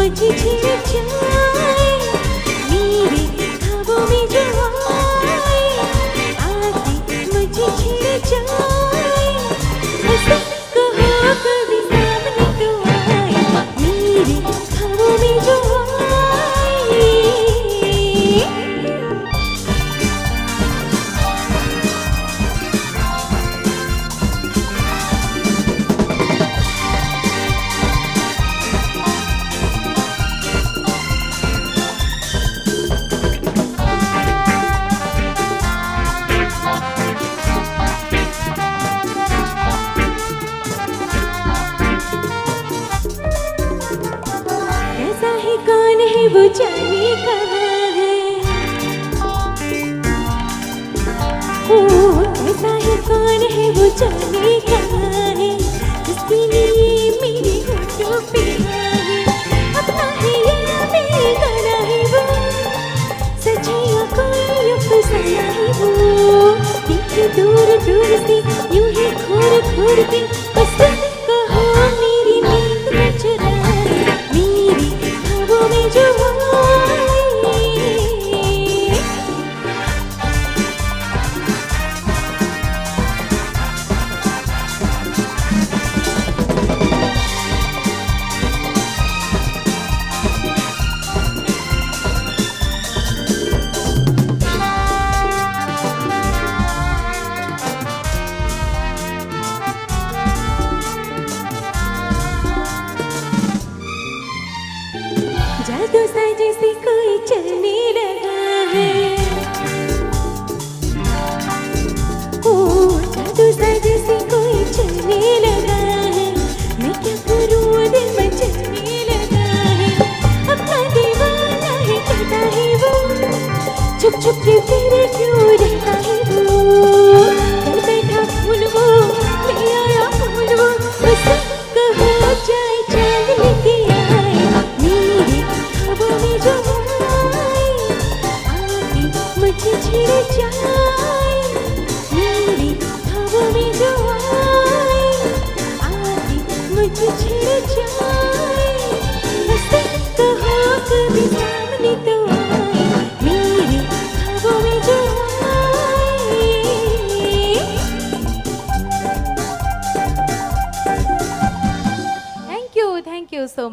मुझे छिड़ जाए, मेरे ख्वाबों में जो आए, आके मुझे छिड़ जाए, ऐसे कहो कभी सामने तो आए, मेरे ख्वाबों में जो आए। कैसा है कौन है वो जाने कहाँ है, ओ कैसा है कौन है वो जाने कहाँ है, जिसके लिए मेरे होठों पे है, अपना है या बेगाना है वो, सच्ची या कोई अफसाना है वो, देखे दूर दूर से यूं ही घूर घूर के, बस कहो मेरी नींद को चुराए, मेरी ख्वाबों में जो आए। जादू सा जैसे कोई चलने लगा है, ओ जादू सा जैसे कोई चलने लगा है, मैं क्या करूँ दिल में चलने लगा है, अपना दीवाना है कहता है वो, छुप छुप के फिर क्यों रहता है वो, घर बैठा फूल वो ले आया फूल वो, बस कहो जाए चांद लेके आए, मेरे ख्वाबों में जो आए, आके मुझे छिड़ जाए, मेरे ख्वाबों में जो आए, आके मुझे छिड़ जाए, ऐसे कहो कभी सामने तो आए, मेरे ख्वाबों में जो आए। Thank you so much.